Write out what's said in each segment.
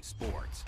sports.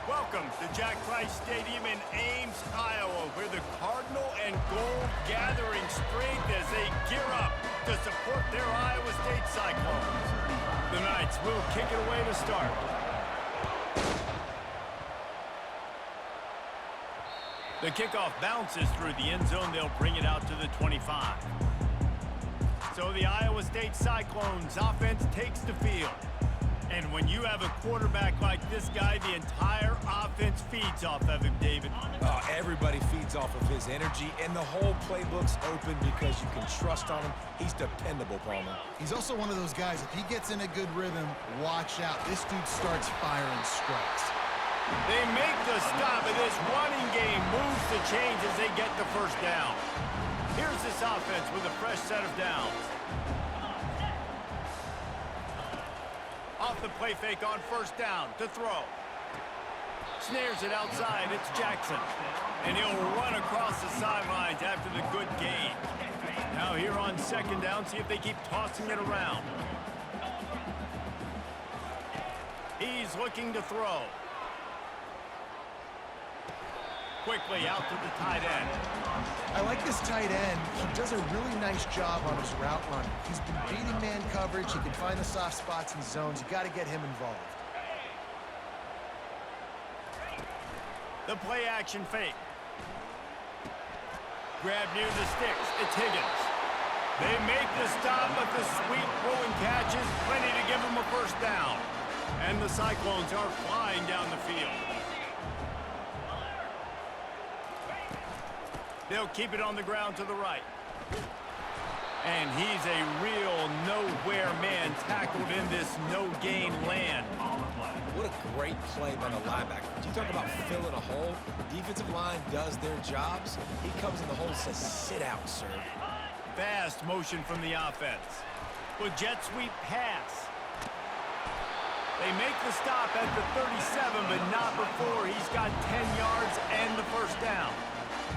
Welcome to Jack Trice Stadium in Ames, Iowa, where the Cardinal and Gold gathering strength as they gear up to support their Iowa State Cyclones. The Knights will kick it away to start. The kickoff bounces through the end zone. They'll bring it out to the 25. So the Iowa State Cyclones offense takes the field. And when you have a quarterback like this guy, the entire offense feeds off of him, David. Everybody feeds off of his energy, and the whole playbook's open because you can trust on him. He's dependable, Palmer. He's also one of those guys, if he gets in a good rhythm, watch out. This dude starts firing strikes. They make the stop, and this running game moves the chains as they get the first down. Here's this offense with a fresh set of downs. Off the play fake on first down to throw. Snares it outside. It's Jackson. And he'll run across the sidelines after the good gain. Now here on second down, see if they keep tossing it around. He's looking to throw. Quickly out to the tight end. I like this tight end. He does a really nice job on his route running. He's been beating man coverage. He can find the soft spots and zones. You got to get him involved. The play action fake. Grab near the sticks. It's Higgins. They make the stop, but the sweet throwing catch is plenty to give them a first down. And the Cyclones are flying down the field. They'll keep it on the ground to the right. And he's a real nowhere man tackled in this no-gain land. What a great play by the linebacker. You talk about filling a hole. Defensive line does their jobs. He comes in the hole and says, sit out, sir. Fast motion from the offense. With jet sweep pass. They make the stop at the 37, but not before he's got 10 yards and the first down.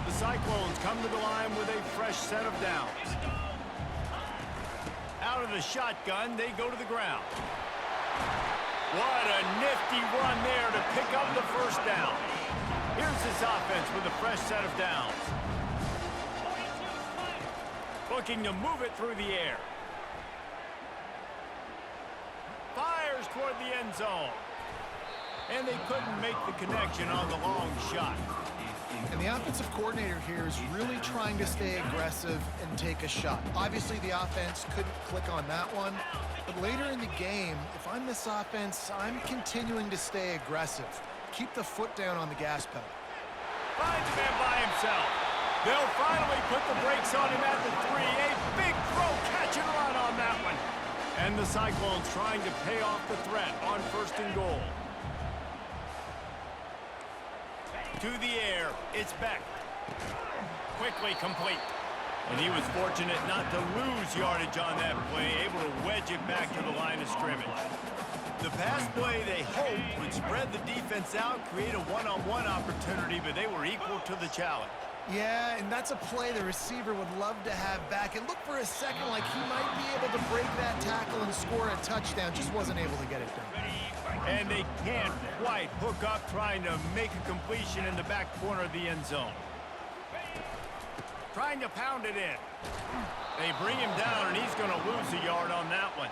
The Cyclones come to the line with a fresh set of downs. Out of the shotgun, they go to the ground. What a nifty run there to pick up the first down. Here's this offense with a fresh set of downs. Looking to move it through the air. Fires toward the end zone. And they couldn't make the connection on the long shot. And the offensive coordinator here is really trying to stay aggressive and take a shot. Obviously, the offense couldn't click on that one. But later in the game, if I'm this offense, I'm continuing to stay aggressive. Keep the foot down on the gas pedal. Finds a man by himself. They'll finally put the brakes on him at the 3. A big throw, catch and run on that one. And the Cyclones trying to pay off the threat on first and goal. To the air, it's Beck. Quickly complete. And he was fortunate not to lose yardage on that play, able to wedge it back to the line of scrimmage. The pass play they hoped would spread the defense out, create a one-on-one opportunity, but they were equal to the challenge. Yeah, and that's a play the receiver would love to have back. It looked for a second like he might be able to break that tackle and score a touchdown, just wasn't able to get it done. And they can't quite hook up trying to make a completion in the back corner of the end zone. trying to pound it in. They bring him down, and he's going to lose a yard on that one.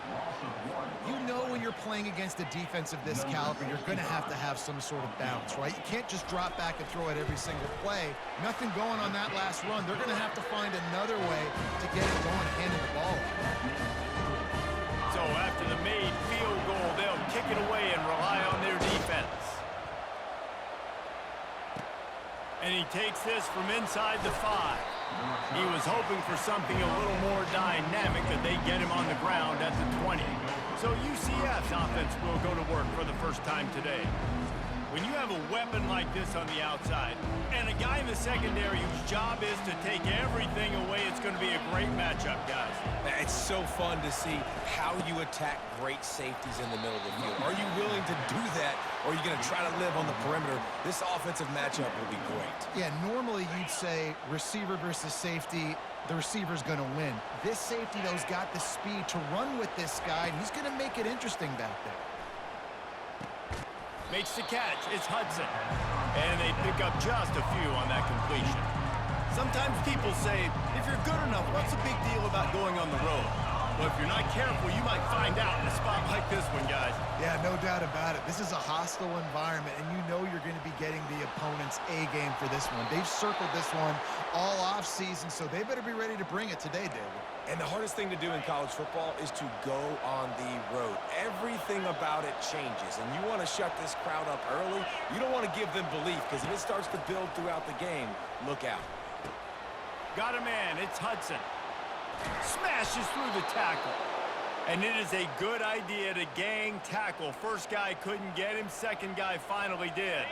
You know when you're playing against a defense of this caliber, you're going to have some sort of balance, right? You can't just drop back and throw it every single play. Nothing going on that last run. They're going to have to find another way to get it going, handing the ball. So after the made field goal, they'll kick it away and rely on their defense. And he takes this from inside the 5. He was hoping for something a little more dynamic, but they get him on the ground at the 20. So UCF's offense will go to work for the first time today. When you have a weapon like this on the outside, and a guy in the secondary whose job is to take everything away, it's going to be a great matchup, guys. It's so fun to see how you attack great safeties in the middle of the field. Are you willing to do that, or are you going to try to live on the perimeter? This offensive matchup will be great. Yeah, normally you'd say receiver versus safety, the receiver's going to win. This safety, though, has got the speed to run with this guy, and he's going to make it interesting back there. Makes the catch. It's Hudson. And they pick up just a few on that completion. Sometimes people say, if you're good enough, what's the big deal about going on the road? Well, if you're not careful, you might find out in a spot like this one, guys. Yeah, no doubt about it. This is a hostile environment, and you know you're going to be getting the opponent's A game for this one. They've circled this one all offseason, so they better be ready to bring it today, David. And the hardest thing to do in college football is to go on the road. Everything about it changes, and you want to shut this crowd up early. You don't want to give them belief, because if it starts to build throughout the game, look out. Got a man. It's Hudson. Smashes through the tackle. And it is a good idea to gang tackle. First guy couldn't get him. Second guy finally did.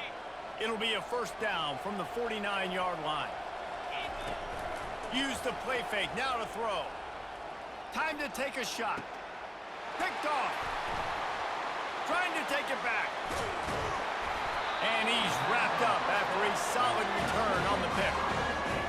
It'll be a first down from the 49-yard line. Use the play fake. Now to throw. Time to take a shot. Picked off. Trying to take it back. And he's wrapped up after a solid return on the pick.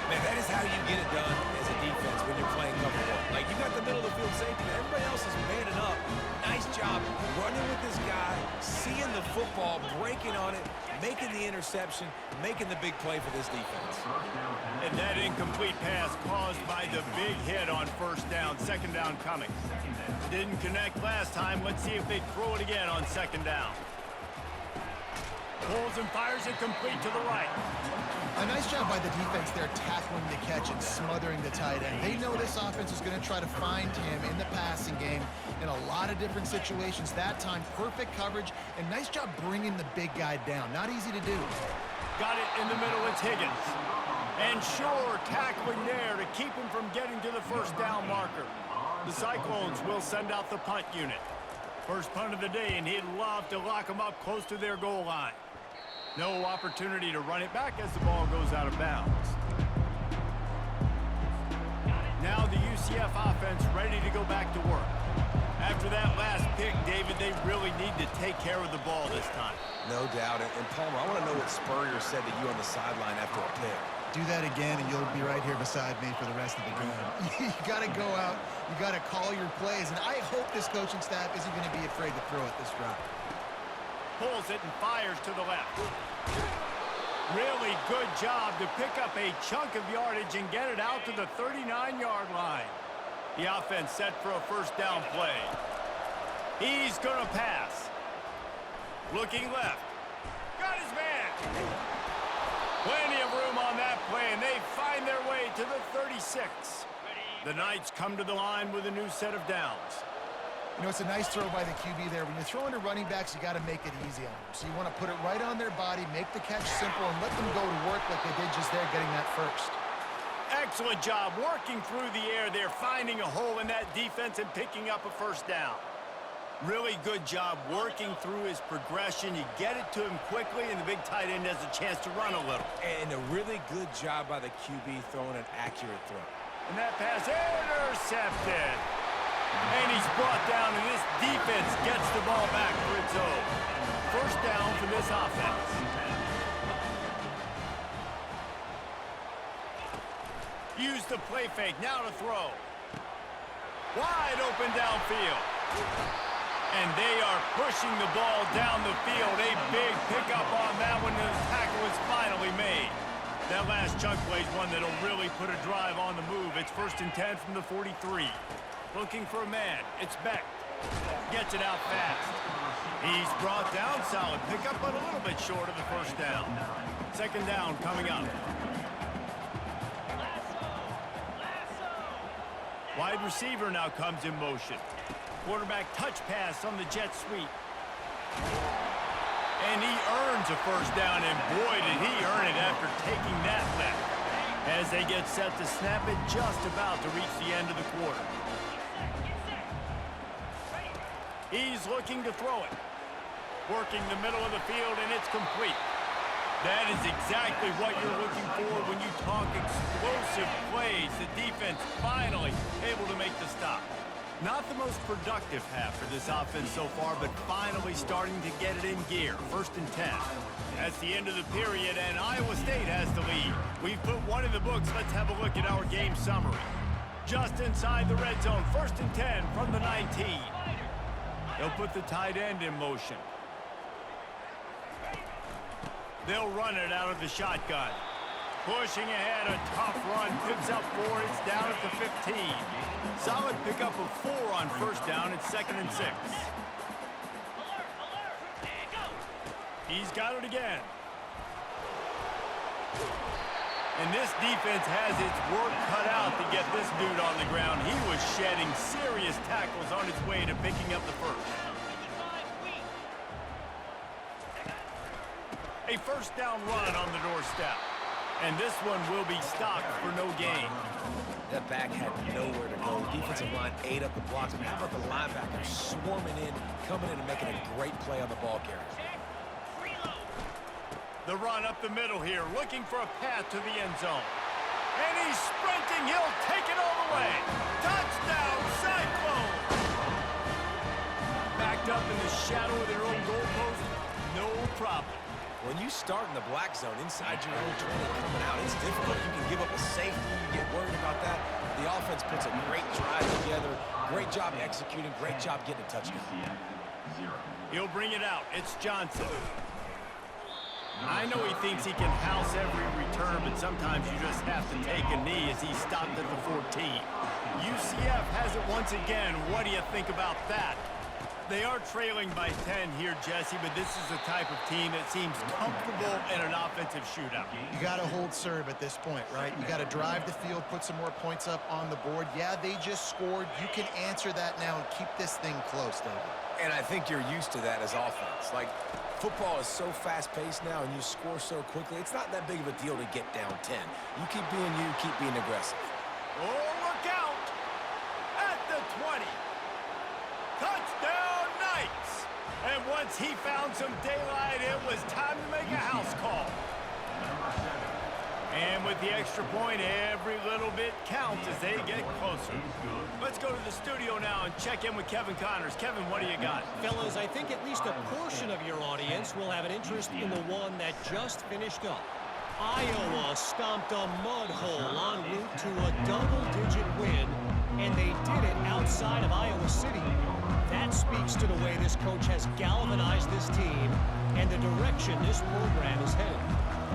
Man, that is how you get it done as a defense when you're playing cover one. Like, you got the middle of the field safety, but everybody else is manning up. Nice job running with this guy, seeing the football, breaking on it, making the interception, making the big play for this defense. And that incomplete pass caused by the big hit on first down. Second down coming. Didn't connect last time. Let's see if they throw it again on second down. Pulls and fires it complete to the right. A nice job by the defense there tackling the catch and smothering the tight end. They know this offense is going to try to find him in the passing game in a lot of different situations. That time, perfect coverage, and nice job bringing the big guy down. Not easy to do. Got it in the middle. It's Higgins. And sure, tackling there to keep him from getting to the first down marker. The Cyclones will send out the punt unit. First punt of the day, and he'd love to lock them up close to their goal line. No opportunity to run it back as the ball goes out of bounds. Now the UCF offense ready to go back to work. After that last pick, David, they really need to take care of the ball this time. No doubt. And Palmer, I want to know what Spurrier said to you on the sideline after a pick. Do that again, and you'll be right here beside me for the rest of the game. You got to go out. You got to call your plays, and I hope this coaching staff isn't going to be afraid to throw it this route. Pulls it and fires to the left. Really good job to pick up a chunk of yardage and get it out to the 39-yard line. The offense set for a first down play. He's going to pass. Looking left. Got his man. Plenty of room on that play, and they find their way to the 36. The Knights come to the line with a new set of downs. You know, it's a nice throw by the QB there. When you're throwing to running backs, you got to make it easy on them. So you want to put it right on their body, make the catch simple, and let them go to work like they did just there, getting that first. Excellent job working through the air there, finding a hole in that defense and picking up a first down. Really good job working through his progression. You get it to him quickly, and the big tight end has a chance to run a little. And a really good job by the QB throwing an accurate throw. And that pass intercepted. And he's brought down, and this defense gets the ball back for its own. First down for this offense. Use the play fake, now to throw. Wide open downfield. And they are pushing the ball down the field. A big pickup on that one, and the tackle is finally made. That last chunk play is one that'll really put a drive on the move. It's 1st and 10 from the 43. Looking for a man. It's Beck. Gets it out fast. He's brought down. Solid pickup, but a little bit short of the first down. 2nd down coming up. Wide receiver now comes in motion. Quarterback touch pass on the jet sweep. And he earns a 1st down, and boy, did he earn it after taking that lift. As they get set to snap it, just about to reach the end of the quarter. He's looking to throw it. Working the middle of the field, and it's complete. That is exactly what you're looking for when you talk explosive plays. The defense finally able to make the stop. Not the most productive half for this offense so far, but finally starting to get it in gear. 1st and 10. That's the end of the period, and Iowa State has the lead. We've put one in the books. Let's have a look at our game summary. Just inside the red zone. 1st and 10 from the 19. They'll put the tight end in motion. They'll run it out of the shotgun. Pushing ahead, a tough run, picks up 4, it's down at the 15. Solid pickup of 4 on 1st down, it's 2nd and 6. He's got it again. And this defense has its work cut out to get this dude on the ground. He was shedding serious tackles on his way to picking up the 1st. A 1st down run on the doorstep. And this one will be stopped for no gain. That back had nowhere to go. The defensive line ate up the blocks. And how about the linebackers swarming in, coming in and making a great play on the ball carrier? The run up the middle here, looking for a path to the end zone. And he's sprinting. He'll take it all the way. Touchdown, Cyclones! Backed up in the shadow of their own goalpost, no problem. When you start in the black zone inside your own 20 coming out, it's difficult. You can give up a safety. You get worried about that. The offense puts a great drive together. Great job executing. Great job getting a touchdown. He'll bring it out. It's Johnson. I know he thinks he can house every return, but sometimes you just have to take a knee as he stopped at the 14. UCF has it once again. What do you think about that? They are trailing by 10 here, Jesse, but this is the type of team that seems comfortable in an offensive shootout. You got to hold serve at this point, right? You got to drive the field, put some more points up on the board. Yeah, they just scored. You can answer that now and keep this thing close, David. And I think you're used to that as offense. Like, football is so fast-paced now and you score so quickly, it's not that big of a deal to get down 10. You keep being you, keep being aggressive. Oh, look out! At the 20. Touchdown, Knights! And once he found some daylight, it was time to make a house call. And with the extra point, every little bit counts as they get closer. Let's go to the studio now and check in with Kevin Connors. Kevin, what do you got? Fellas, I think at least a portion of your audience will have an interest in the one that just finished up. Iowa stomped a mud hole en route to a double-digit win, and they did it outside of Iowa City. That speaks to the way this coach has galvanized this team and the direction this program is headed.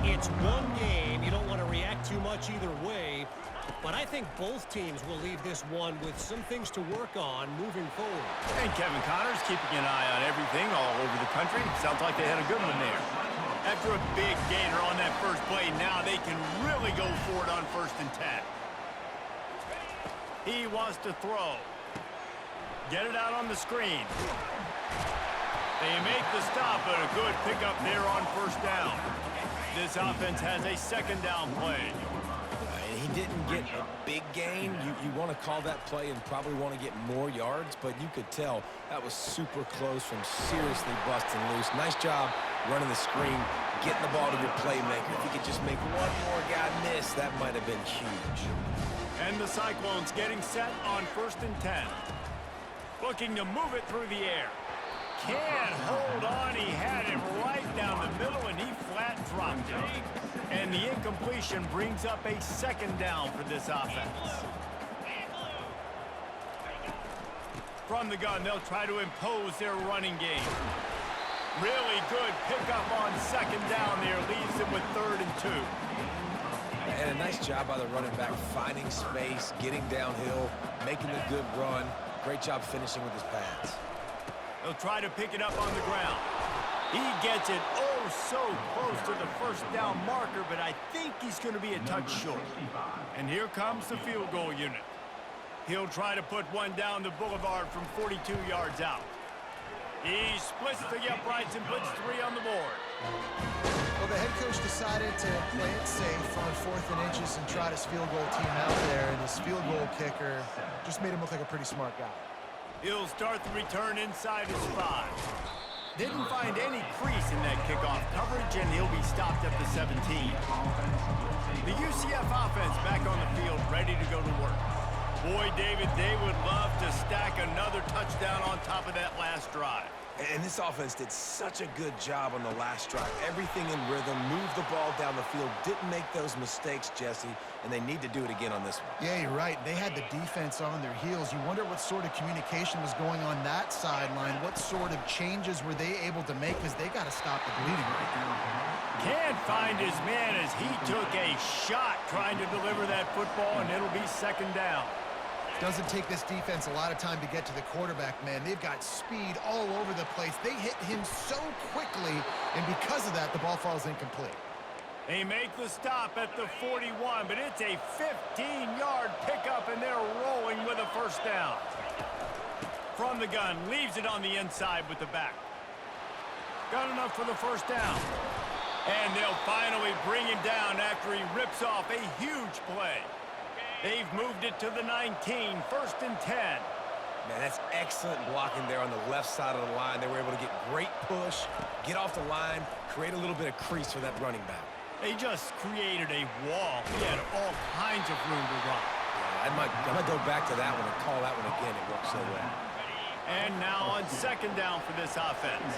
It's one game. You don't want to react too much either way, but I think both teams will leave this one with some things to work on moving forward. And Kevin Connors keeping an eye on everything all over the country. Sounds like they had a good one there. After a big gainer on that first play, now they can really go for it on 1st and 10. He wants to throw. Get it out on the screen. They make the stop, but a good pickup there on 1st down. This offense has a 2nd down play. He didn't get a big gain. You want to call that play and probably want to get more yards, but you could tell that was super close from seriously busting loose. Nice job running the screen, getting the ball to your playmaker. If you could just make one more guy miss, that might have been huge. And the Cyclones getting set on 1st and 10. Looking to move it through the air. Can't hold on. He had it right down the middle, and he flat dropped it. And the incompletion brings up a 2nd down for this offense. From the gun, they'll try to impose their running game. Really good pickup on 2nd down there. Leaves them with 3rd and 2. And a nice job by the running back, finding space, getting downhill, making a good run. Great job finishing with his pads. He'll try to pick it up on the ground. He gets it so close to the first down marker, but I think he's going to be a touch short. And here comes the field goal unit. He'll try to put one down the boulevard from 42 yards out. He splits the uprights and puts 3 on the board. Well, the head coach decided to play it safe on 4th and inches and trot his field goal team out there, and his field goal kicker just made him look like a pretty smart guy. He'll start the return inside his 5. Didn't find any crease in that kickoff coverage, and he'll be stopped at the 17. The UCF offense back on the field, ready to go to work. Boy, David, they would love to stack another touchdown on top of that last drive. And this offense did such a good job on the last drive. Everything in rhythm, moved the ball down the field, didn't make those mistakes, Jesse, and they need to do it again on this one. Yeah, you're right. They had the defense on their heels. You wonder what sort of communication was going on that sideline. What sort of changes were they able to make, because they got to stop the bleeding right now. Can't find his man as he took a shot trying to deliver that football, and it'll be 2nd down. Doesn't take this defense a lot of time to get to the quarterback, man. They've got speed all over the place. They hit him so quickly, and because of that, the ball falls incomplete. They make the stop at the 41, but it's a 15-yard pickup, and they're rolling with a 1st down. From the gun, leaves it on the inside with the back. Got enough for the 1st down. And they'll finally bring him down after he rips off a huge play. They've moved it to the 19, 1st and 10. Man, that's excellent blocking there on the left side of the line. They were able to get great push, get off the line, create a little bit of crease for that running back. They just created a wall. He had all kinds of room to run. Yeah, I might go back to that one and call that one again. It worked so well. And now on 2nd down for this offense.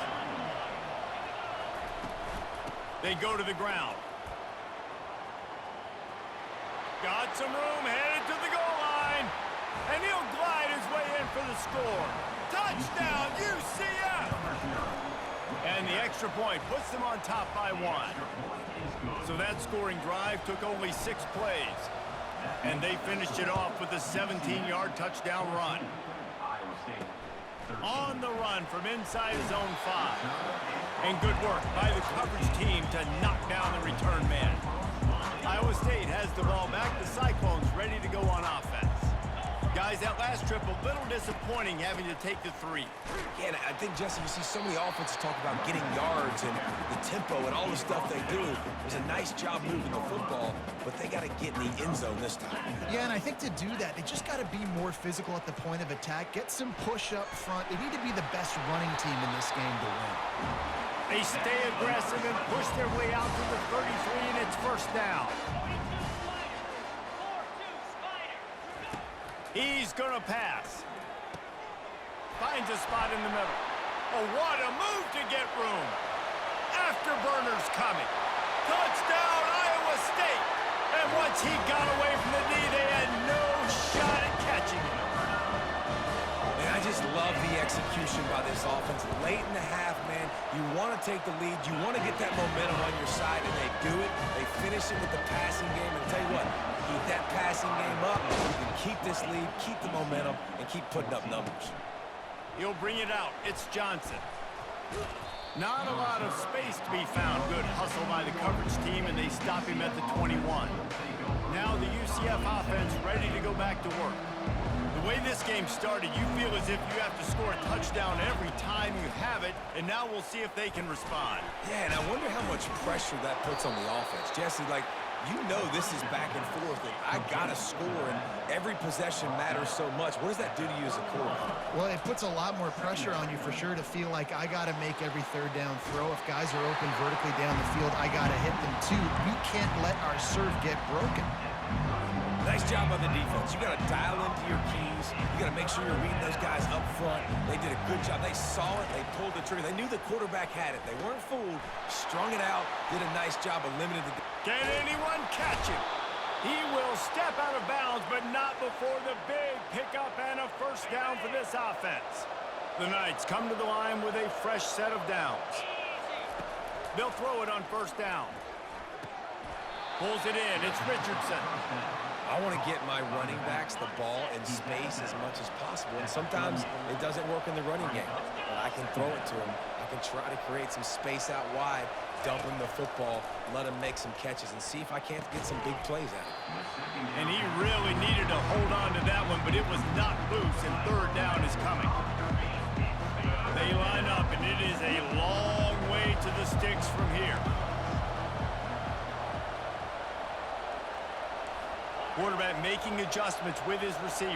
They go to the ground. Got some room, headed to the goal line. And he'll glide his way in for the score. Touchdown, UCF! And the extra point puts them on top by 1. So that scoring drive took only 6 plays. And they finished it off with a 17-yard touchdown run. On the run from inside his own 5. And good work by the coverage team to knock down the return man. Iowa State has the ball back. The Cyclones ready to go on offense. Guys, that last trip a little disappointing having to take the 3. Yeah, and I think, Jesse, you see so many offenses talk about getting yards and the tempo and all the stuff they do. It was a nice job moving the football, but they got to get in the end zone this time. Yeah, and I think to do that, they just got to be more physical at the point of attack, get some push up front. They need to be the best running team in this game to win. They stay aggressive and push their way out to the 33, and it's 1st down. He's going to pass. Finds a spot in the middle. Oh, what a move to get room. Afterburners coming. Touchdown, Iowa State. And once he got away from the knee, they had no shot at catching him. And I just love the execution by this offense. Late in the half, man, you want to take the lead. You want to get that momentum on your side, and they do it. They finish it with the passing game. And I'll tell you what, keep that passing game up. You can keep this lead, keep the momentum, and keep putting up numbers. He'll bring it out. It's Johnson. Not a lot of space to be found. Good hustle by the coverage team, and they stop him at the 21. Now the UCF offense ready to go back to work. The way this game started, you feel as if you have to score a touchdown every time you have it, and now we'll see if they can respond. Yeah, and I wonder how much pressure that puts on the offense. Jesse, like, you know this is back and forth, and I got to score, and every possession matters so much. What does that do to you as a quarterback? Well, it puts a lot more pressure on you for sure to feel like I got to make every 3rd down throw. If guys are open vertically down the field, I got to hit them too. We can't let our serve get broken. Nice job on the defense. You got to dial into your keys. You got to make sure you're reading those guys up front. They did a good job. They saw it. They pulled the trigger. They knew the quarterback had it. They weren't fooled. Strung it out. Did a nice job of limiting the... Can anyone catch him? He will step out of bounds, but not before the big pickup and a 1st down for this offense. The Knights come to the line with a fresh set of downs. They'll throw it on 1st down. Pulls it in. It's Richardson. I want to get my running backs the ball in space as much as possible, and sometimes it doesn't work in the running game, but I can throw it to him. I can try to create some space out wide, dump him the football, let him make some catches, and see if I can't get some big plays out of him. And he really needed to hold on to that one, but it was not loose, and third down is coming. They line up, and it is a long way to the sticks from here. Quarterback making adjustments with his receivers.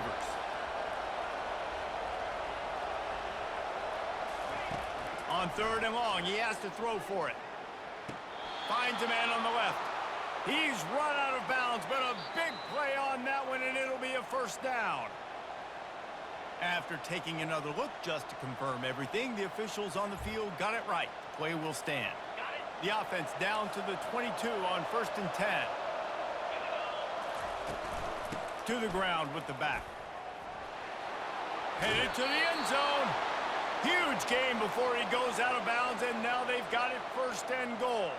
On third and long, he has to throw for it. Finds a man on the left. He's run out of bounds, but a big play on that one, and it'll be a first down. After taking another look just to confirm everything, the officials on the field got it right. The play will stand. The offense down to the 22 on 1st and 10. To the ground with the back. Headed to the end zone. Huge gain before he goes out of bounds, and now they've got it 1st and goal.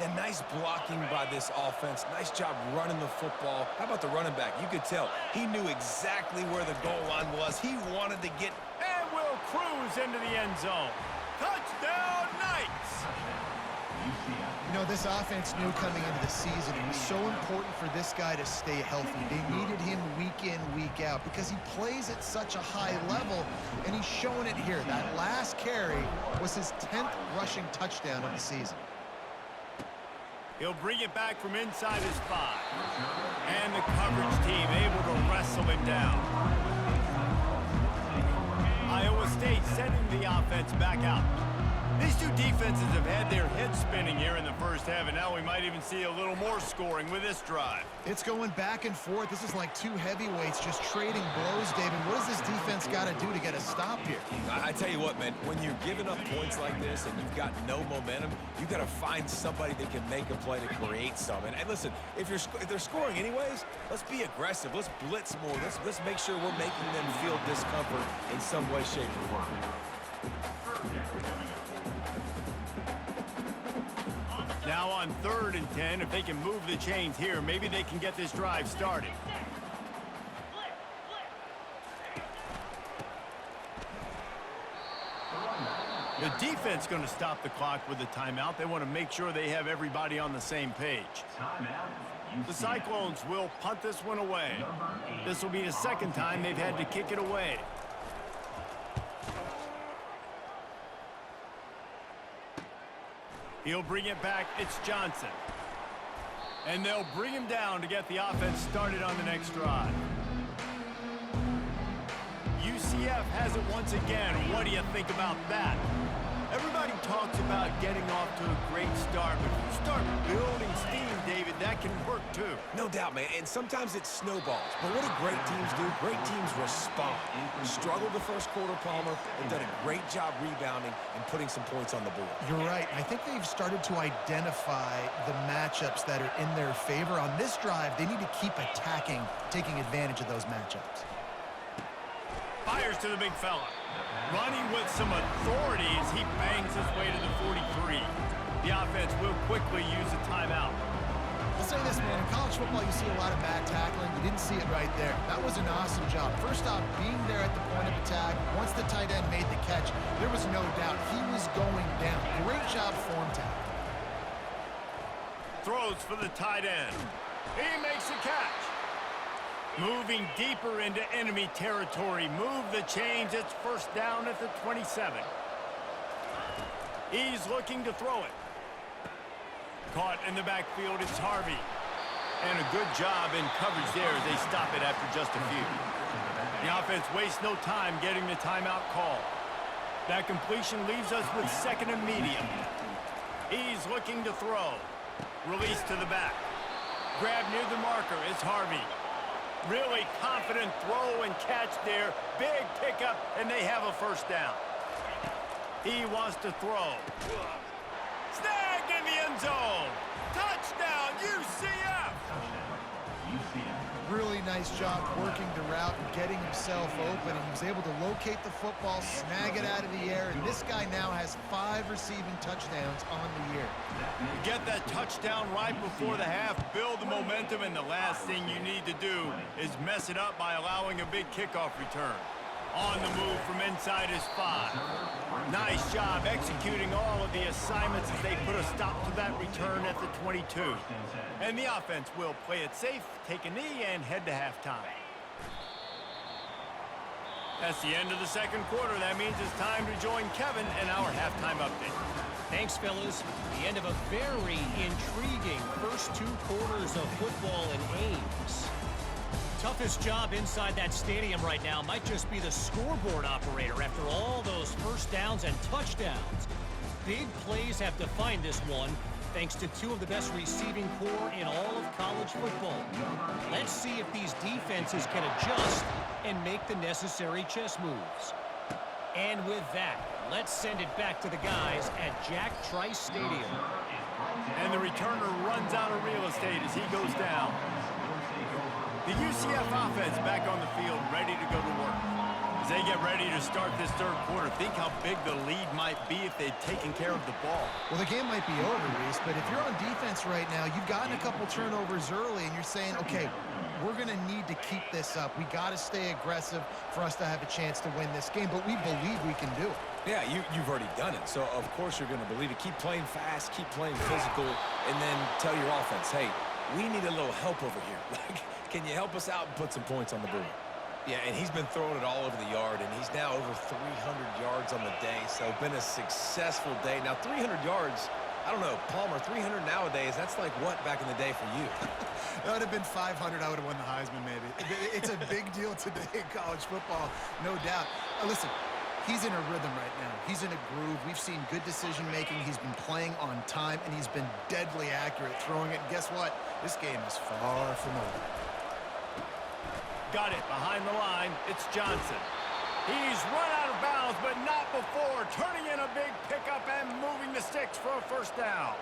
And nice blocking by this offense. Nice job running the football. How about the running back? You could tell he knew exactly where the goal line was. He wanted to get... And will cruise into the end zone. Touchdown, Knights! You know, this offense knew coming into the season it was so important for this guy to stay healthy. They needed him week in, week out because he plays at such a high level, and he's showing it here. That last carry was his 10th rushing touchdown of the season. He'll bring it back from inside his 5. And the coverage team able to wrestle him down. Iowa State sending the offense back out. These two defenses have had their heads spinning here in the first half, and now we might even see a little more scoring with this drive. It's going back and forth. This is like two heavyweights just trading blows, David. What does this defense got to do to get a stop here? I tell you what, man, when you're giving up points like this and you've got no momentum, you got to find somebody that can make a play to create some. And listen, if they're scoring anyways, let's be aggressive. Let's blitz more. Let's make sure we're making them feel discomfort in some way, shape, or form. Now on 3rd and 10, if they can move the chains here, maybe they can get this drive started. The defense going to stop the clock with a timeout. They want to make sure they have everybody on the same page. The Cyclones will punt this one away. This will be the 2nd time they've had to kick it away. He'll bring it back. It's Johnson. And they'll bring him down to get the offense started on the next drive. UCF has it once again. What do you think about that? Everybody talks about getting off to a great start, but if you start building steam, David, that can work too. No doubt, man, and sometimes it snowballs. But what do great teams do? Great teams respond. Struggled the first quarter, Palmer, and done a great job rebounding and putting some points on the board. You're right. I think they've started to identify the matchups that are in their favor. On this drive, they need to keep attacking, taking advantage of those matchups. Fires to the big fella. Running with some authority as he bangs his way to the 43. The offense will quickly use a timeout. I'll say this, man. In college football, you see a lot of bad tackling. You didn't see it right there. That was an awesome job. First off, being there at the point of attack. Once the tight end made the catch, there was no doubt he was going down. Great job form tackle. Throws for the tight end. He makes the catch. Moving deeper into enemy territory. Move the chains. It's 1st down at the 27. He's looking to throw it. Caught in the backfield, it's Harvey. And a good job in coverage there as they stop it after just a few. The offense wastes no time getting the timeout call. That completion leaves us with 2nd and medium. He's looking to throw. Release to the back. Grab near the marker, it's Harvey. Really confident throw and catch there. Big pickup, and they have a 1st down. He wants to throw. Snagged in the end zone. Touchdown, UCF. really nice job working the route and getting himself open. And he was able to locate the football, snag it out of the air, and this guy now has 5 receiving touchdowns on the year. You get that touchdown right before the half, build the momentum, and the last thing you need to do is mess it up by allowing a big kickoff return. On the move from inside his 5. Nice job executing all of the assignments as they put a stop to that return at the 22. And the offense will play it safe, take a knee, and head to halftime. That's the end of the second quarter. That means it's time to join Kevin in our halftime update. Thanks, fellas. The end of a very intriguing first 2 quarters of football in Ames. Toughest job inside that stadium right now might just be the scoreboard operator after all those first downs and touchdowns. Big plays have defined this one, thanks to 2 of the best receiving corps in all of college football. Let's see if these defenses can adjust and make the necessary chess moves. And with that, let's send it back to the guys at Jack Trice Stadium. And the returner runs out of real estate as he goes down. The UCF offense back on the field, ready to go to work. As they get ready to start this third quarter, think how big the lead might be if they'd taken care of the ball. Well, the game might be over, Reese, but if you're on defense right now, you've gotten a couple turnovers early, and you're saying, okay, we're going to need to keep this up. We got to stay aggressive for us to have a chance to win this game, but we believe we can do it. Yeah, you've already done it, so of course you're going to believe it. Keep playing fast, keep playing physical, and then tell your offense, hey, we need a little help over here. Like, can you help us out and put some points on the board? Yeah, and he's been throwing it all over the yard, and he's now over 300 yards on the day, so been a successful day. Now, 300 yards, I don't know, Palmer, 300 nowadays, that's like what back in the day for you? That would have been 500. I would have won the Heisman, maybe. It's a big deal today in college football, no doubt. Listen, he's in a rhythm right now. He's in a groove. We've seen good decision-making. He's been playing on time, and he's been deadly accurate throwing it. And guess what? This game is far from over. Got it behind the line. It's Johnson. He's run out of bounds, but not before turning in a big pickup and moving the sticks for a first down.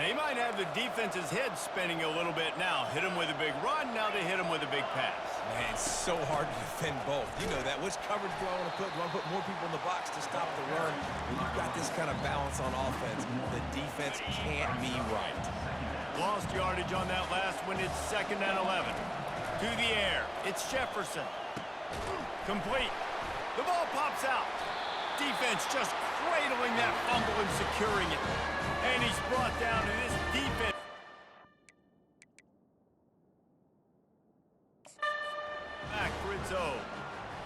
They might have the defense's head spinning a little bit now. Hit him with a big run, now they hit him with a big pass. Man, it's so hard to defend both. You know that. Which coverage do I want to put? Do I want to put more people in the box to stop the run? When you've got this kind of balance on offense, the defense can't be right. Lost yardage on that last one. It's 2nd and 11. To the air. It's Jefferson. Complete. The ball pops out. Defense just cradling that fumble and securing it. And he's brought down to this defense. Back for its own.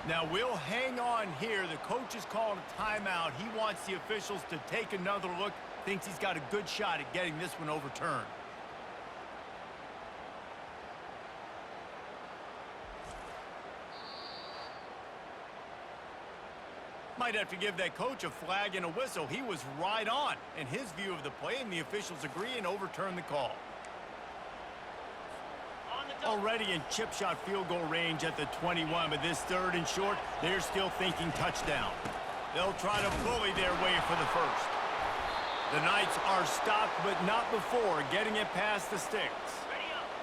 Now we'll hang on here. The coach is calling a timeout. He wants the officials to take another look. Thinks he's got a good shot at getting this one overturned. Might have to give that coach a flag and a whistle. He was right on in his view of the play, and the officials agree and overturn the call. Already in chip shot field goal range at the 21, but this 3rd and short, they're still thinking touchdown. They'll try to bully their way for the first. The Knights are stopped, but not before getting it past the sticks.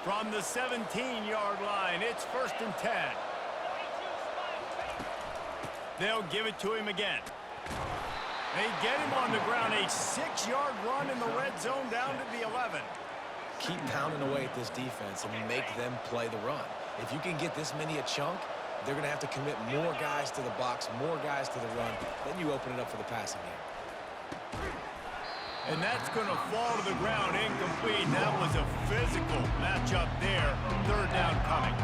From the 17-yard line, it's 1st and 10. They'll give it to him again. They get him on the ground. A 6-yard run in the red zone down to the 11. Keep pounding away at this defense and make them play the run. If you can get this many a chunk, they're going to have to commit more guys to the box, more guys to the run. Then you open it up for the passing game. And that's going to fall to the ground incomplete. That was a physical matchup there. 3rd down coming.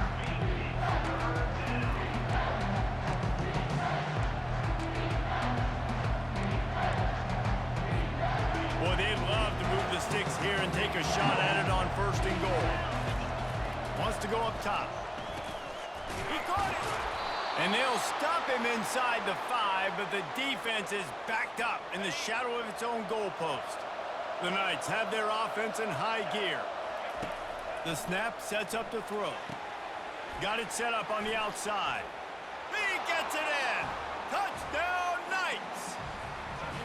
Boy, they'd love to move the sticks here and take a shot at it on 1st and goal. Wants to go up top. He caught it! And they'll stop him inside the 5, but the defense is backed up in the shadow of its own goalpost. The Knights have their offense in high gear. The snap sets up the throw. Got it set up on the outside. He gets it in! Touchdown, Knights!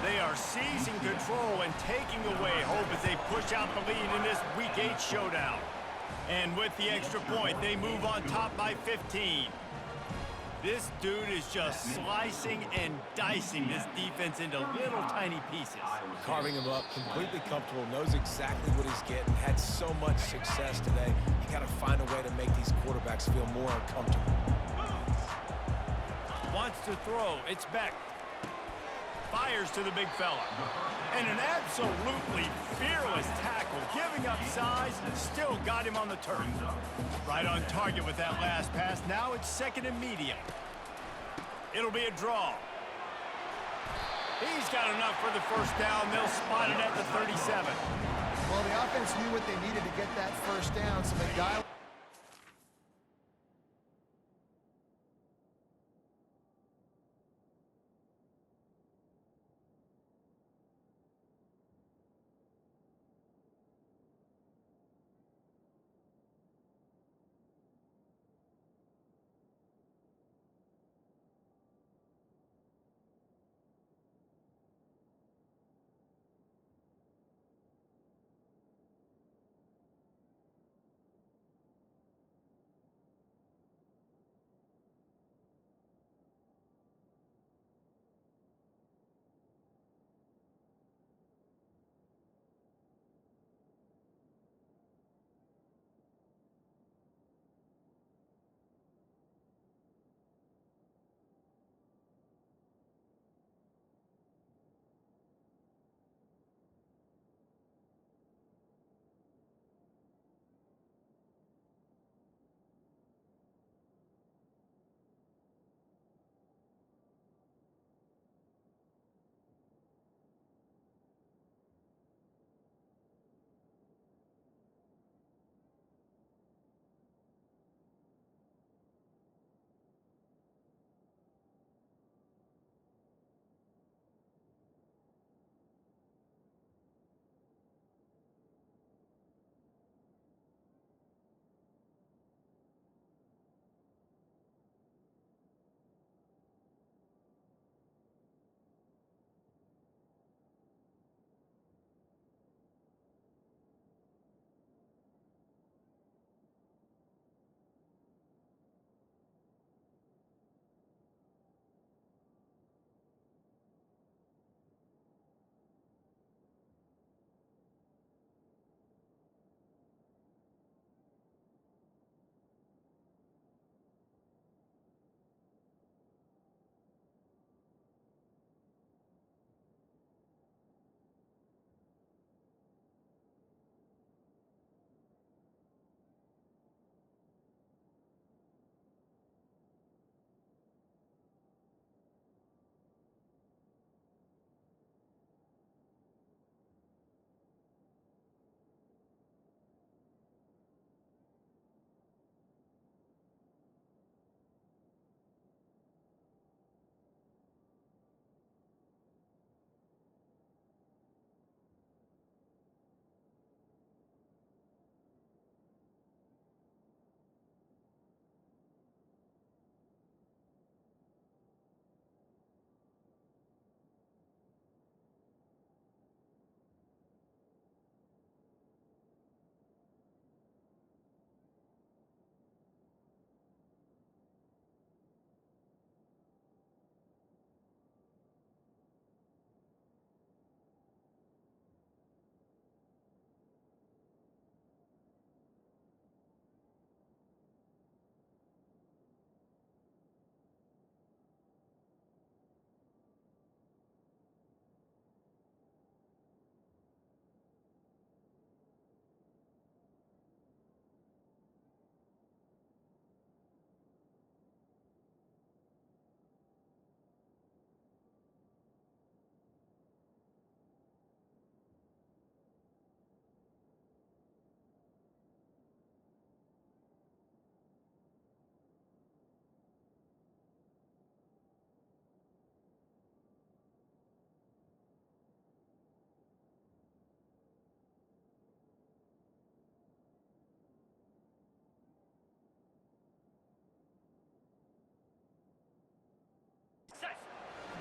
They are seizing control and taking away hope as they push out the lead in this Week 8 showdown. And with the extra point, they move on top by 15. This dude is just slicing and dicing this defense into little tiny pieces. Carving him up, completely comfortable, knows exactly what he's getting, had so much success today. You got to find a way to make these quarterbacks feel more uncomfortable. Wants to throw, it's Beck. Fires to the big fella. And an absolutely fearless tackle, giving up size, still got him on the turf. Right on target with that last pass. Now it's second and medium. It'll be a draw. He's got enough for the first down. They'll spot it at the 37. Well, the offense knew what they needed to get that first down, so they dialed.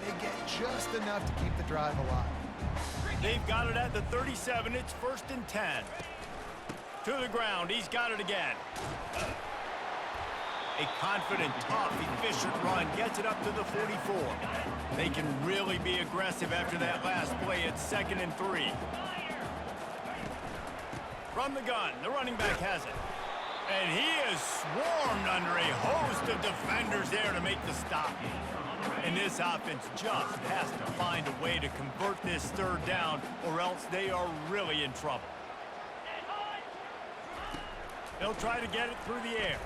They get just enough to keep the drive alive. They've got it at the 37. It's first and 10. To the ground. He's got it again. A confident, tough, efficient run gets it up to the 44. They can really be aggressive after that last play. It's 2nd and 3. From the gun, the running back has it. And he is swarmed under a host of defenders there to make the stop. And this offense just has to find a way to convert this 3rd down, or else they are really in trouble. They'll try to get it through the air.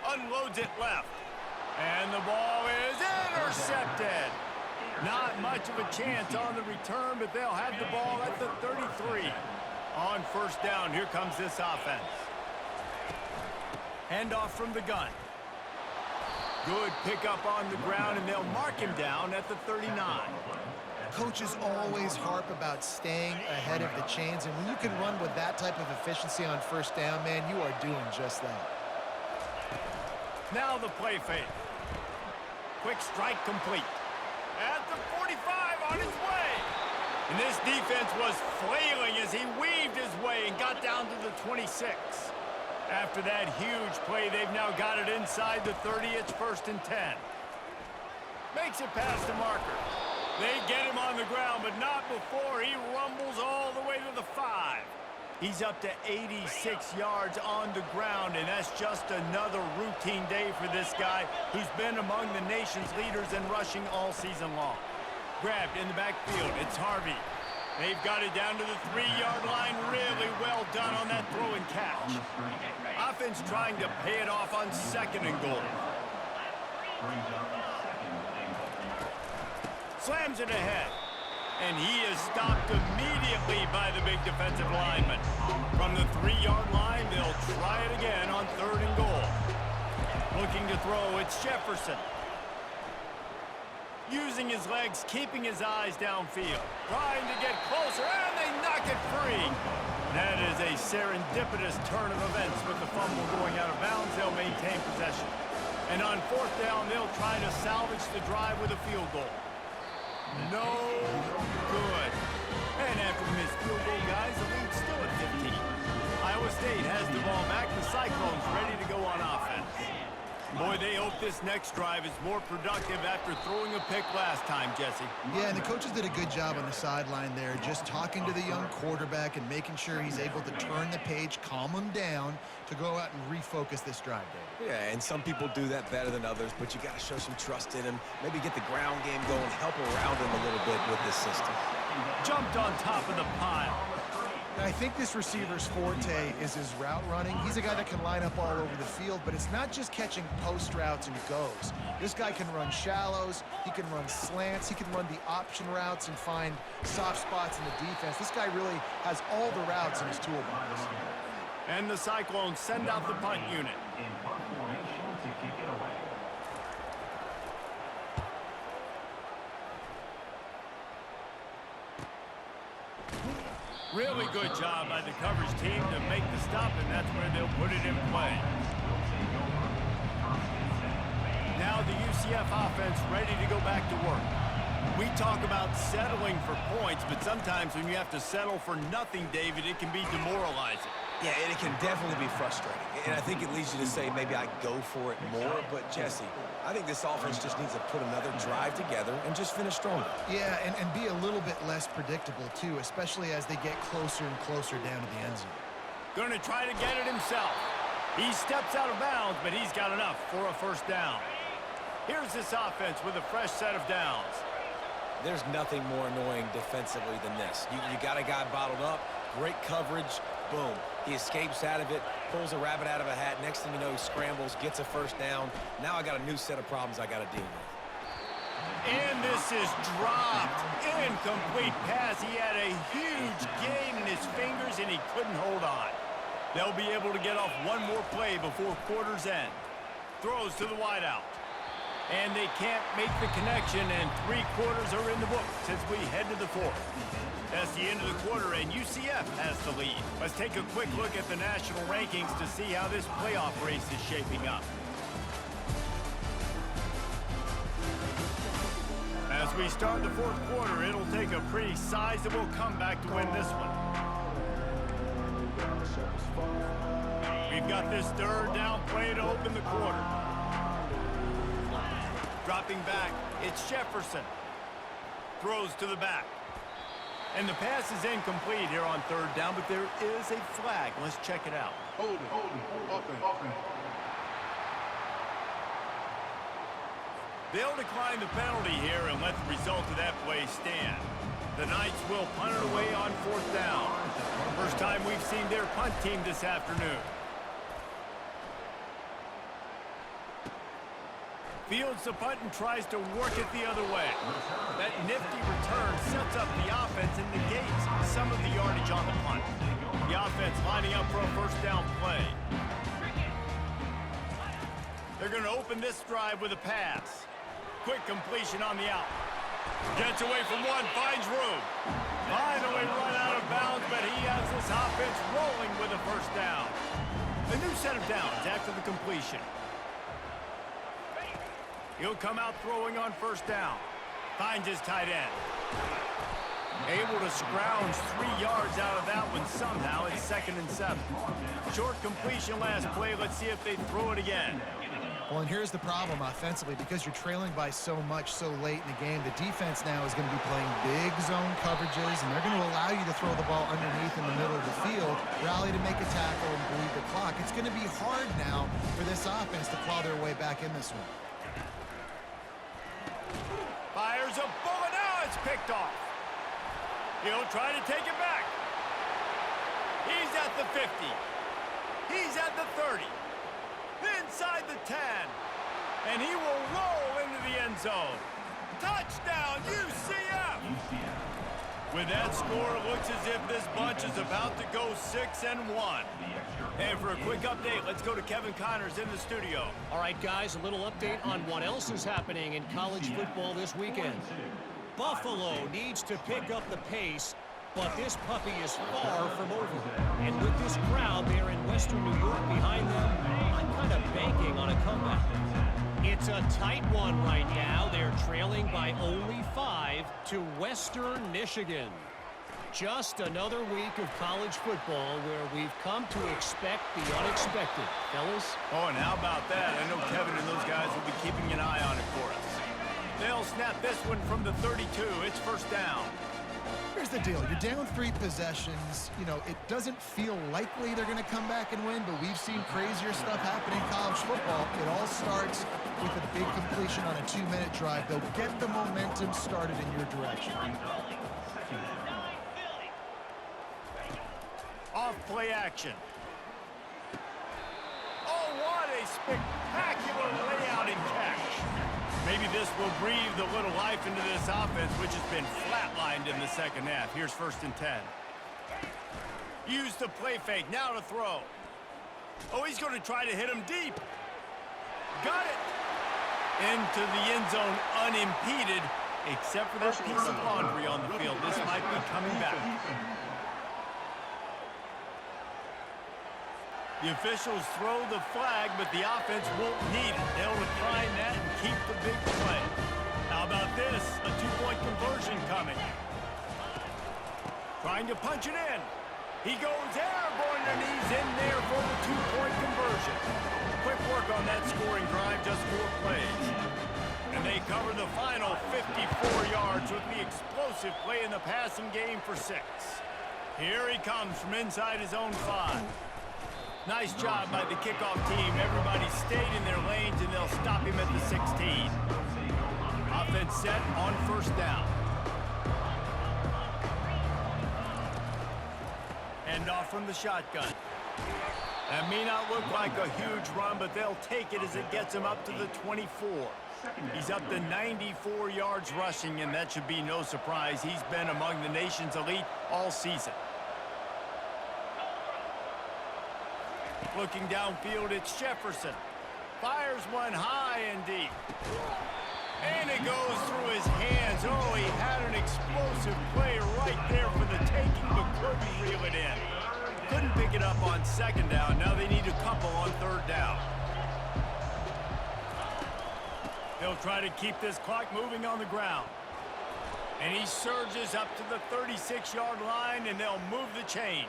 Unloads it left. And the ball is intercepted. Not much of a chance on the return, but they'll have the ball at the 33. On 1st down, here comes this offense. Handoff from the gun. Good pickup on the ground, and they'll mark him down at the 39. Coaches always harp about staying ahead of the chains, and when you can run with that type of efficiency on 1st down, man, you are doing just that. Now the play fake. Quick strike complete. At the 45 on his way. And this defense was flailing as he weaved his way and got down to the 26. After that huge play, they've now got it inside the 30. It's 1st and 10. Makes it past the marker. They get him on the ground, but not before he rumbles all the way to the 5. He's up to 86 yards on the ground, and that's just another routine day for this guy who's been among the nation's leaders in rushing all season long. Grabbed in the backfield. It's Harvey. They've got it down to the 3-yard line. Really well done on that throw and catch. Offense trying to pay it off on 2nd and goal. Slams it ahead. And he is stopped immediately by the big defensive lineman. From the 3-yard line, they'll try it again on 3rd and goal. Looking to throw, it's Jefferson. Using his legs, keeping his eyes downfield. Trying to get closer, and they knock it free. That is a serendipitous turn of events with the fumble going out of bounds. They'll maintain possession. And on 4th down, they'll try to salvage the drive with a field goal. No good. And after the missed field goal, guys, the lead's still at 15. Iowa State has the ball back. The Cyclones ready to go on offense. Boy, they hope this next drive is more productive after throwing a pick last time, Jesse. Yeah, and the coaches did a good job on the sideline there, just talking to the young quarterback and making sure he's able to turn the page, calm him down to go out and refocus this drive, Dave. Yeah, and some people do that better than others, but you got to show some trust in him. Maybe get the ground game going, help around him a little bit with this system. Jumped on top of the pile. I think this receiver's forte is his route running. He's a guy that can line up all over the field, but it's not just catching post routes and goes. This guy can run shallows, he can run slants, he can run the option routes and find soft spots in the defense. This guy really has all the routes in his toolbox. And the Cyclones send out the punt unit. Really good job by the coverage team to make the stop, and that's where they'll put it in play. Now the UCF offense ready to go back to work. We talk about settling for points, but sometimes when you have to settle for nothing, David, it can be demoralizing. Yeah, and it can definitely be frustrating. And I think it leads you to say maybe I go for it more. But, Jesse, I think this offense just needs to put another drive together and just finish stronger. Yeah, and be a little bit less predictable, too, especially as they get closer and closer down to the end zone. Going to try to get it himself. He steps out of bounds, but he's got enough for a 1st down. Here's this offense with a fresh set of downs. There's nothing more annoying defensively than this. You got a guy bottled up, great coverage, boom. He escapes out of it, pulls a rabbit out of a hat. Next thing you know, he scrambles, gets a 1st down. Now I got a new set of problems I got to deal with. And this is dropped. Incomplete pass. He had a huge gain in his fingers, and he couldn't hold on. They'll be able to get off one more play before quarter's end. Throws to the wideout. And they can't make the connection, and 3 quarters are in the books as we head to the 4th. That's the end of the quarter, and UCF has the lead. Let's take a quick look at the national rankings to see how this playoff race is shaping up. As we start the 4th quarter, it'll take a pretty sizable comeback to win this one. We've got this third down play to open the quarter. Dropping back, it's Jefferson. Throws to the back. And the pass is incomplete here on third down, but there is a flag. Let's check it out. Hold it. Offense. They'll decline the penalty here and let the result of that play stand. The Knights will punt it away on fourth down. First time we've seen their punt team this afternoon. Fields the punt and tries to work it the other way. That nifty return sets up the offense and negates some of the yardage on the punt. The offense lining up for a first down play. They're going to open this drive with a pass. Quick completion on the out. Gets away from one, finds room. Finally run out of bounds, but he has this offense rolling with a first down. A new set of downs after the completion. He'll come out throwing on first down. Finds his tight end. Able to scrounge 3 yards out of that one somehow. It's 2nd and 7. Short completion last play. Let's see if they throw it again. Well, and here's the problem offensively. Because you're trailing by so much so late in the game, the defense now is going to be playing big zone coverages, and they're going to allow you to throw the ball underneath in the middle of the field, rally to make a tackle, and bleed the clock. It's going to be hard now for this offense to claw their way back in this one. Fires a bullet. Now it's picked off. He'll try to take it back. He's at the 50. He's at the 30. Inside the 10. And he will roll into the end zone. Touchdown, UCF! With that score, it looks as if this bunch is about to go 6-1. And for a quick update, let's go to Kevin Connors in the studio. All right, guys, a little update on what else is happening in college football this weekend. Buffalo needs to pick up the pace, but this puppy is far from over. And with this crowd there in Western New York behind them, I'm kind of banking on a comeback. It's a tight one right now. They're trailing by only 5 to Western Michigan. Just another week of college football where we've come to expect the unexpected. Fellas? Oh, and how about that? I know Kevin and those guys will be keeping an eye on it for us. They'll snap this one from the 32. It's first down. Here's the deal. You're down 3 possessions. You know, it doesn't feel likely they're going to come back and win, but we've seen crazier stuff happen in college football. It all starts with a big completion on a 2-minute drive. They'll get the momentum started in your direction. Off play action. Oh, what a spectacular layout and catch. Maybe this will breathe a little life into this offense, which has been flatlined in the second half. Here's 1st and 10. Use the play fake. Now to throw. Oh, he's going to try to hit him deep. Got it. Into the end zone unimpeded, except for that piece of laundry on the field. This might be coming back. The officials throw the flag, but the offense won't need it. They'll decline that and keep the big play. How about this? A 2-point conversion coming. Trying to punch it in. He goes airborne and he's in there for the 2-point conversion. Quick work on that scoring drive, just 4 plays. And they cover the final 54 yards with the explosive play in the passing game for 6. Here he comes from inside his own 5. Nice job by the kickoff team. Everybody stayed in their lanes, and they'll stop him at the 16. Offense set on first down. Hand off from the shotgun. That may not look like a huge run, but they'll take it as it gets him up to the 24. He's up to 94 yards rushing, and that should be no surprise. He's been among the nation's elite all season. Looking downfield, it's Jefferson. Fires one high and deep. And it goes through his hands. Oh, he had an explosive play right there for the taking, but couldn't reel it in. Couldn't pick it up on 2nd down. Now they need a couple on 3rd down. They'll try to keep this clock moving on the ground. And he surges up to the 36-yard line, and they'll move the chains.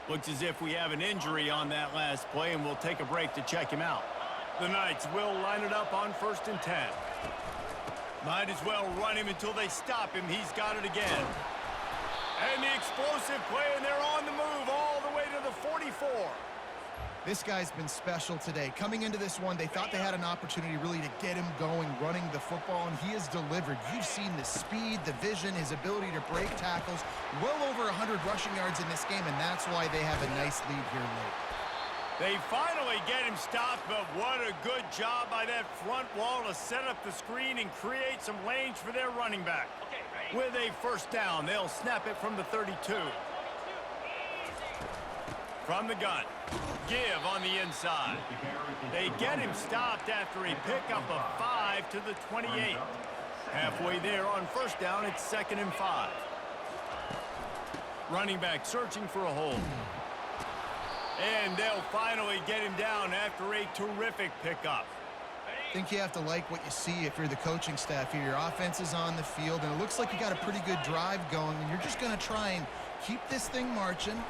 Looks as if we have an injury on that last play, and we'll take a break to check him out. The Knights will line it up on 1st and 10. Might as well run him until they stop him. He's got it again. And the explosive play, and they're on the move all the way to the 44. This guy's been special today. Coming into this one, they thought they had an opportunity really to get him going, running the football, and he has delivered. You've seen the speed, the vision, his ability to break tackles. Well over 100 rushing yards in this game, and that's why they have a nice lead here late. They finally get him stopped, but what a good job by that front wall to set up the screen and create some lanes for their running back. With a 1st down, they'll snap it from the 32. From the gun, give on the inside. They get him stopped after a pickup of 5 to the 28. Halfway there on 1st down, it's 2nd and 5. Running back searching for a hole. And they'll finally get him down after a terrific pickup. I think you have to like what you see if you're the coaching staff here. Your offense is on the field, and it looks like you got a pretty good drive going, and you're just going to try and keep this thing marching,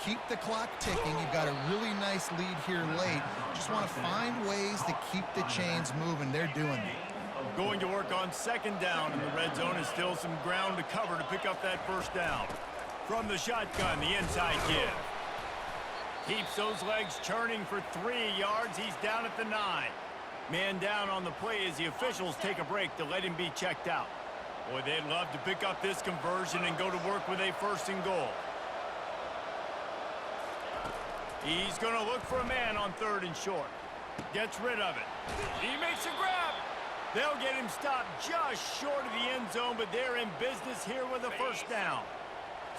keep the clock ticking. You've got a really nice lead here late. Just want to find ways to keep the chains moving. They're doing it. Going to work on 2nd down in the red zone, and still some ground to cover to pick up that 1st down. From the shotgun, the inside give. Keeps those legs churning for 3 yards. He's down at the 9. Man down on the play as the officials take a break to let him be checked out. Boy, they'd love to pick up this conversion and go to work with a 1st and goal. He's going to look for a man on 3rd and short. Gets rid of it. He makes a grab. They'll get him stopped just short of the end zone, but they're in business here with a 1st down.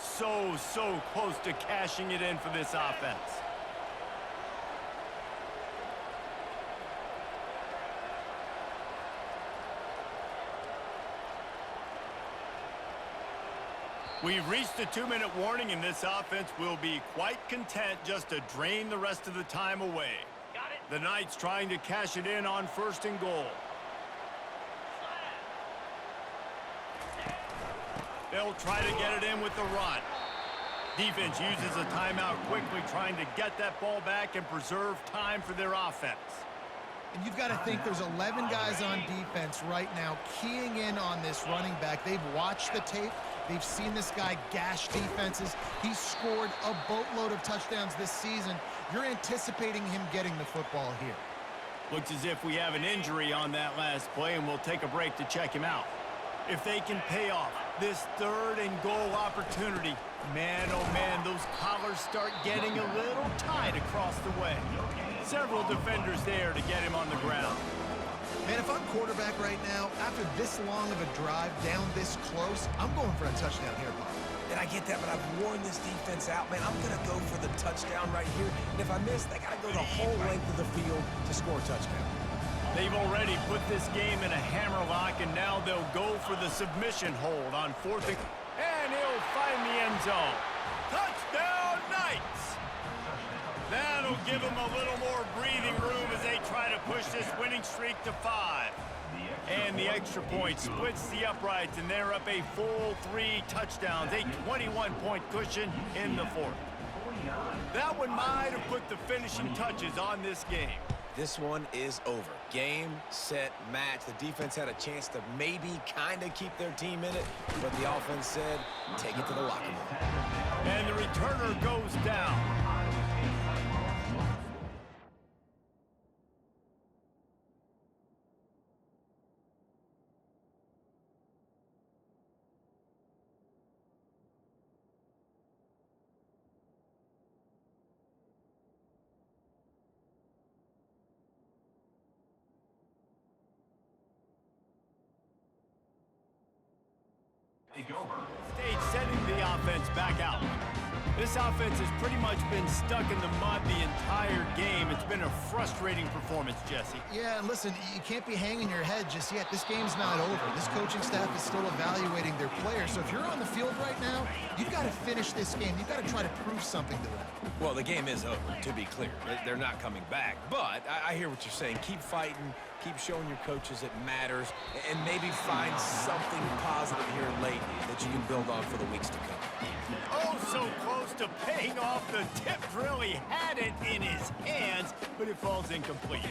So close to cashing it in for this offense. We've reached the 2-minute warning, and this offense will be quite content just to drain the rest of the time away. The Knights trying to cash it in on 1st and goal. They'll try to get it in with the run. Defense uses a timeout quickly, trying to get that ball back and preserve time for their offense. And you've got to think there's 11 guys on defense right now keying in on this running back. They've watched the tape. They've seen this guy gash defenses. He's scored a boatload of touchdowns this season. You're anticipating him getting the football here. Looks as if we have an injury on that last play, and we'll take a break to check him out. If they can pay off this 3rd and goal opportunity, man, oh man, those collars start getting a little tight across the way. Several defenders there to get him on the ground. Man, if I'm quarterback right now, after this long of a drive down this close, I'm going for a touchdown here, Bob. And I get that, but I've worn this defense out, man. I'm going to go for the touchdown right here. And if I miss, they got to go the whole length of the field to score a touchdown. They've already put this game in a hammerlock, and now they'll go for the submission hold on 4th and he'll find the end zone. Touchdown, Knights! That'll give them a little more breathing room as they try to push this winning streak to 5. And the extra point splits the uprights, and they're up a full 3 touchdowns, a 21-point cushion in the 4th. That one might have put the finishing touches on this game. This one is over. Game, set, match. The defense had a chance to maybe kind of keep their team in it, but the offense said, take it to the locker room. And the returner goes down. State sending the offense back out. This offense has pretty much been stuck in the mud the entire game. It's been a frustrating performance, Jesse. Yeah, and listen, you can't be hanging your head just yet. This game's not over. This coaching staff is still evaluating their players. So if you're on the field right now, you've got to finish this game. You've got to try to prove something to them. Well, the game is over, to be clear. They're not coming back. But I hear what you're saying. Keep fighting, keep showing your coaches it matters, and maybe find something positive here late that you can build on for the weeks to come. Oh, so close to paying off. The tip really had it in his hands, but it falls incomplete.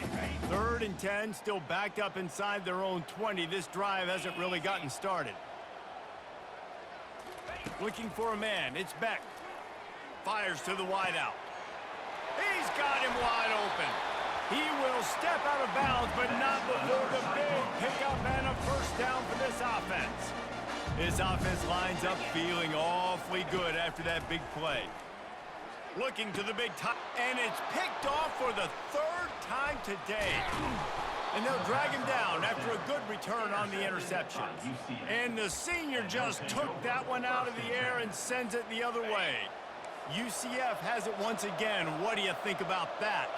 3rd and 10, still backed up inside their own 20. This drive hasn't really gotten started. Looking for a man. It's Beck. Fires to the wideout. He's got him wide open. He will step out of bounds, but not before the big pickup and a first down for this offense. This offense lines up feeling awfully good after that big play. Looking to the big top, and it's picked off for the 3rd time today. And they'll drag him down after a good return on the interception. And the senior just took that one out of the air and sends it the other way. UCF has it once again. What do you think about that?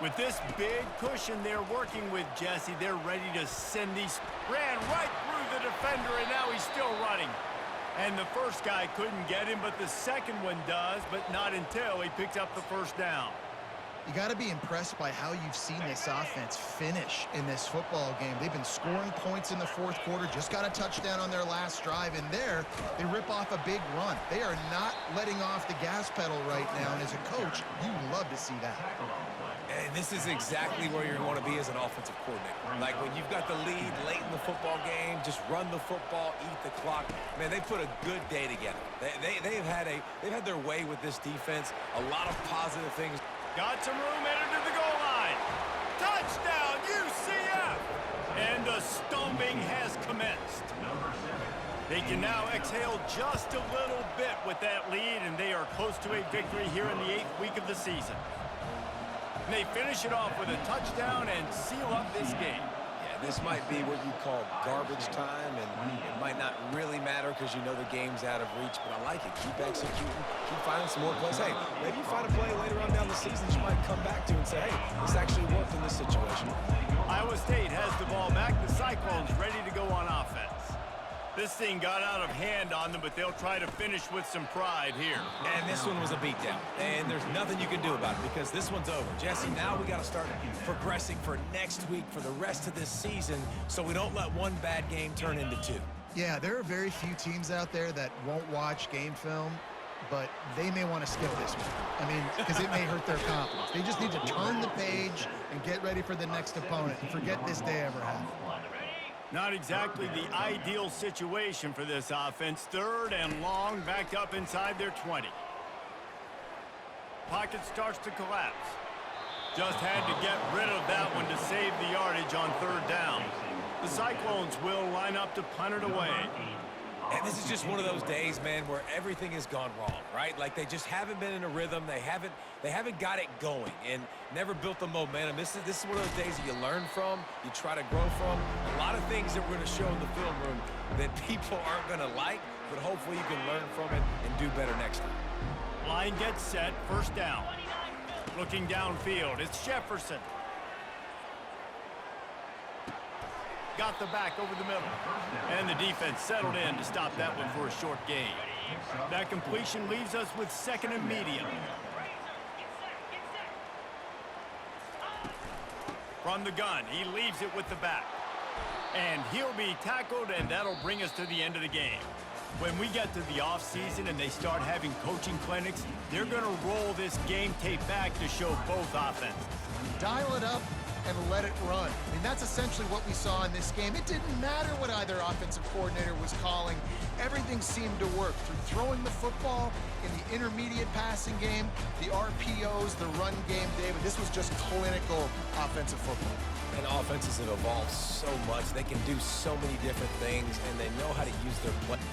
With this big cushion they're working with, Jesse, they're ready to send these. Ran right through the defender, and now he's still running. And the first guy couldn't get him, but the second one does, but not until he picks up the first down. You got to be impressed by how you've seen this offense finish in this football game. They've been scoring points in the 4th quarter, just got a touchdown on their last drive, and there they rip off a big run. They are not letting off the gas pedal right now, and as a coach, you love to see that. And this is exactly where you're going to be as an offensive coordinator. Like when you've got the lead late in the football game, just run the football, eat the clock. Man, they put a good day together. They've had their way with this defense. A lot of positive things. Got some room headed to the goal line. Touchdown, UCF! And the stomping has commenced. They can now exhale just a little bit with that lead, and they are close to a victory here in the 8th week of the season. And they finish it off with a touchdown and seal up this game. Yeah, this might be what you call garbage time, and it might not really matter because you know the game's out of reach, but I like it. Keep executing, keep finding some more plays. Hey, maybe you find a play later on down the season that you might come back to and say, hey, this actually worked in this situation. Iowa State has the ball back. The Cyclones ready to go on offense. This thing got out of hand on them, but they'll try to finish with some pride here. And this one was a beatdown, and there's nothing you can do about it because this one's over. Jesse, now we got to start progressing for next week for the rest of this season so we don't let one bad game turn into 2. Yeah, there are very few teams out there that won't watch game film, but they may want to skip this one. I mean, because it may hurt their confidence. They just need to turn the page and get ready for the next opponent and forget this day ever happened. Not exactly the ideal situation for this offense. 3rd and long, backed up inside their 20. Pocket starts to collapse. Just had to get rid of that one to save the yardage on 3rd down. The Cyclones will line up to punt it away. And this is just one of those days, man, where everything has gone wrong, right? Like they just haven't been in a rhythm. They haven't got it going and never built the momentum. This is one of those days that you learn from, you try to grow from. A lot of things that we're going to show in the film room that people aren't going to like, but hopefully you can learn from it and do better next time. Line gets set, 1st down. Looking downfield, it's Jefferson. Got the back over the middle. And the defense settled in to stop that one for a short gain. That completion leaves us with 2nd and medium. From the gun, he leaves it with the back. And he'll be tackled, and that'll bring us to the end of the game. When we get to the offseason and they start having coaching clinics, they're going to roll this game tape back to show both offenses. Dial it up and let it run. I mean, that's essentially what we saw in this game. It didn't matter what either offensive coordinator was calling. Everything seemed to work through throwing the football in the intermediate passing game, the RPOs, the run game, David. This was just clinical offensive football. And offenses have evolved so much. They can do so many different things, and they know how to use their play.